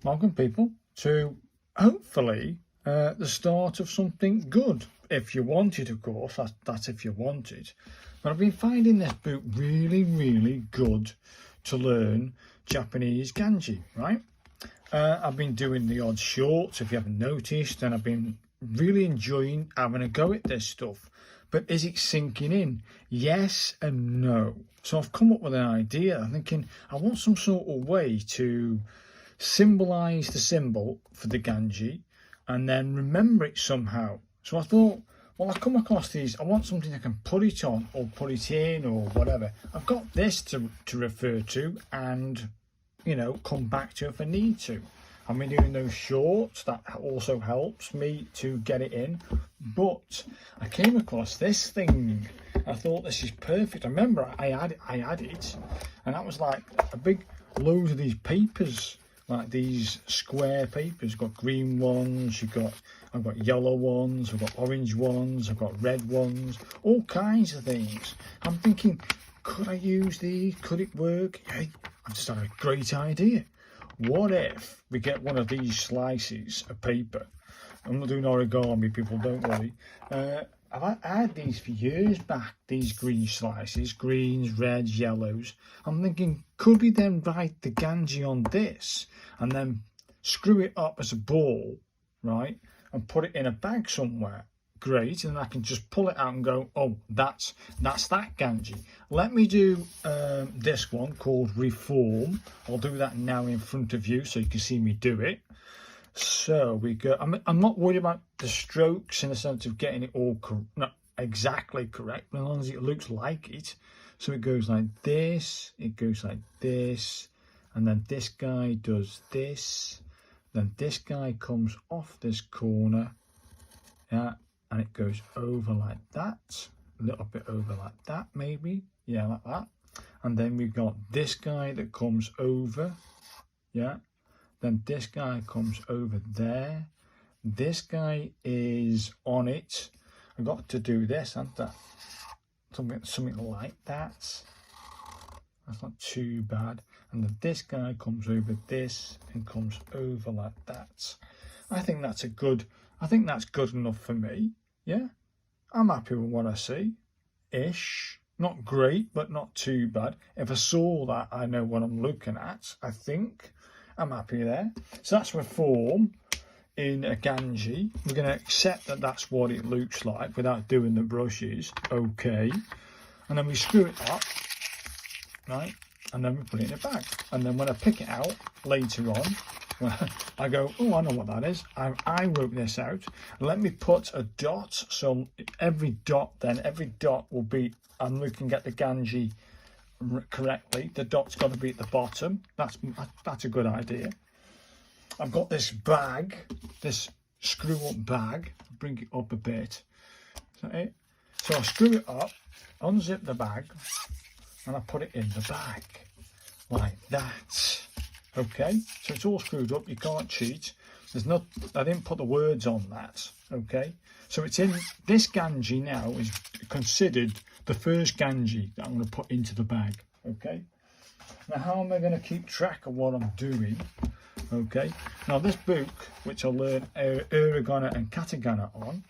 welcome people to hopefully the start of something good. If you want it, of course, that's if you want it. But I've been finding this book really good to learn Japanese kanji, right? I've been doing the odd shorts, if you haven't noticed, and I've been really enjoying having a go at this stuff. But is it sinking in? Yes and no. So I've come up with an idea. I'm thinking I want some sort of way to symbolise the symbol for the kanji and then remember it somehow. So I thought, well, I come across these, I want something I can put it on or put it in or whatever. I've got this to refer to and, you know, come back to if I need to. I've been doing those shorts, that also helps me to get it in. But I came across this thing. I thought this is perfect. I remember I had it, and that was like a big load of these papers, like these square papers. You've got green ones, I've got yellow ones, I've got orange ones, I've got red ones, all kinds of things. I'm thinking, could I use these? Could it work? Hey, I've just had a great idea. What if we get one of these slices of paper? I'm not doing origami, people, don't worry. I've had these for years back, these green slices, greens, reds, yellows. I'm thinking, could we then write the kanji on this and then screw it up as a ball, right? And put it in a bag somewhere. Great, and I can just pull it out and go, oh, that's that kanji. Let me do this one called Reform. I'll do that now in front of you so you can see me do it. So we go. I'm not worried about the strokes in the sense of getting it all not exactly correct, but as long as it looks like it. So it goes like this, it goes like this, and then this guy does this, then this guy comes off this corner, yeah, and it goes over like that, a little bit over like that maybe, yeah, like that. And then we've got this guy that comes over, yeah. Then this guy comes over there. This guy is on it. I've got to do this, haven't I? Something like that. That's not too bad. And then this guy comes over this and comes over like that. I think that's good enough for me. Yeah, I'm happy with what I see. Ish. Not great, but not too bad. If I saw that, I know what I'm looking at, I think. I'm happy there. So that's Reform in a kanji. We're going to accept that that's what it looks like without doing the brushes. Okay. And then we screw it up, right? And then we put it in a bag. And then when I pick it out later on, I go, oh, I know what that is. I wrote this out. Let me put a dot. So every dot will be, I'm looking at the kanji correctly. The dot's got to be at the bottom. That's a good idea. I've got this bag, this screw up bag. Bring it up a bit. Is that it? So I screw it up, unzip the bag, and I put it in the bag like that. Okay, so it's all screwed up. You can't cheat. I didn't put the words on that. Okay, so it's in this kanji now is considered the first kanji that I'm going to put into the bag. Okay, now how am I going to keep track of what I'm doing? Okay, now this book, which I learned hiragana and katakana on,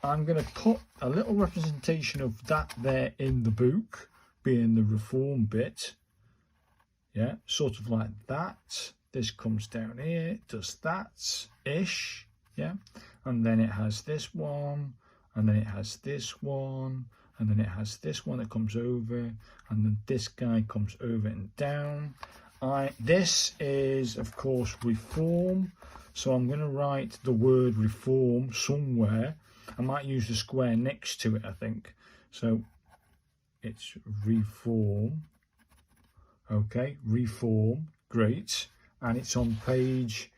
I'm going to put a little representation of that there in the book, being the Reform bit. Yeah, sort of like that. This comes down here, does that ish, yeah, and then it has this one, and then it has this one, and then it has this one that comes over, and then this guy comes over and down. This is, of course, Reform, so I'm going to write the word Reform somewhere. I might use the square next to it, I think. So it's Reform. Okay, Reform, great. And it's on page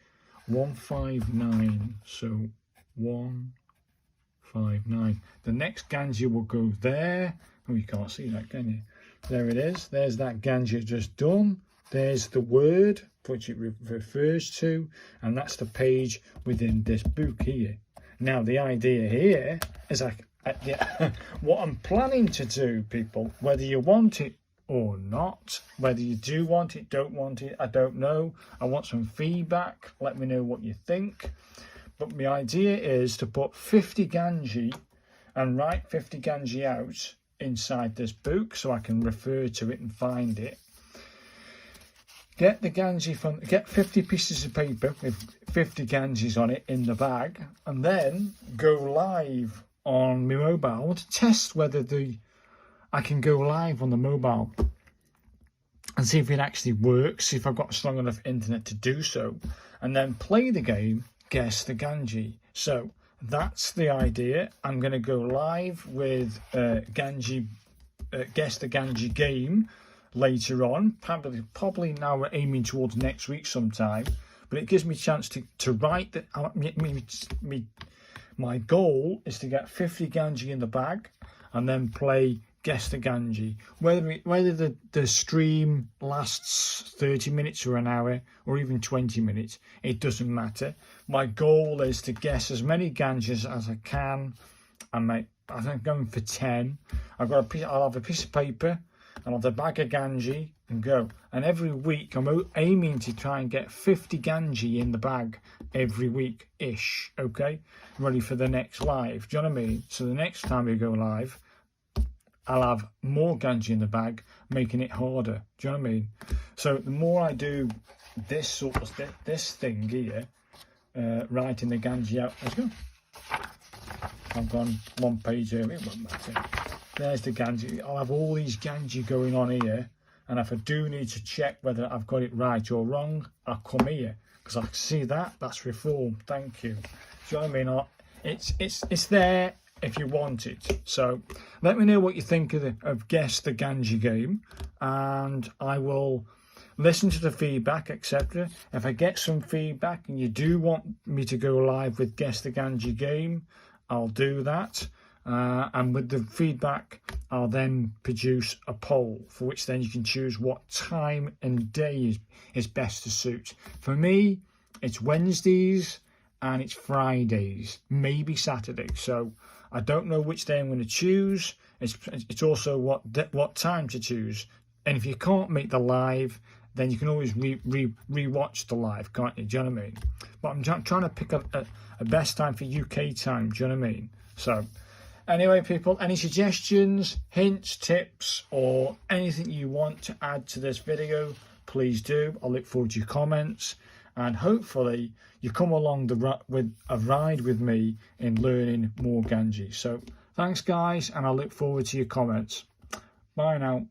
159. So 159. The next kanji will go there. Oh, you can't see that, can you? There it is. There's that kanji just done. There's the word which it refers to, and that's the page within this book here. Now, the idea here is what I'm planning to do, people, whether you want it or not. Whether you do want it, don't want it, I don't know. I want some feedback. Let me know what you think. But my idea is to put 50 Kanji and write 50 Kanji out inside this book so I can refer to it and find it. Get the Kanji get 50 pieces of paper with 50 Kanjis on it in the bag, and then go live on my mobile to test whether I can go live on the mobile and see if it actually works, see if I've got strong enough internet to do so, and then play the game, Guess the Kanji. So that's the idea. I'm going to go live with Guess the Kanji game later on, probably now we're aiming towards next week sometime, but it gives me a chance to write my goal is to get 50 Kanji in the bag and then play Guess the Kanji. Whether the stream lasts 30 minutes or an hour or even 20 minutes, it doesn't matter. My goal is to guess as many Kanjis as I can. I think I'm going for 10. I'll have a piece of paper, I'll have a bag of Kanji and go. And every week I'm aiming to try and get 50 Kanji in the bag every week-ish, okay? Ready for the next live, do you know what I mean? So the next time we go live, I'll have more Kanji in the bag, making it harder, do you know what I mean? So the more I do this thing here, writing the Kanji out, let's go. I've gone one page early, it won't matter. There's the Kanji. I'll have all these Kanji going on here, and if I do need to check whether I've got it right or wrong, I'll come here because I can see that's reform. Thank you. Do you know what I mean? It's there if you want it. So let me know what you think of Guess the Kanji game, and I will listen to the feedback, etc. If I get some feedback and you do want me to go live with Guess the Kanji game, I'll do that. And with the feedback, I'll then produce a poll for which then you can choose what time and day is best to suit. For me, it's Wednesdays and it's Fridays, maybe Saturday. So I don't know which day I'm going to choose. It's also what time to choose. And if you can't make the live, then you can always re-watch the live, can't you? Do you know what I mean? But I'm trying to pick a best time for UK time. Do you know what I mean? So anyway, people, any suggestions, hints, tips, or anything you want to add to this video, please do. I look forward to your comments, and hopefully you come along with a ride with me in learning more Kanji. So thanks, guys, and I look forward to your comments. Bye now.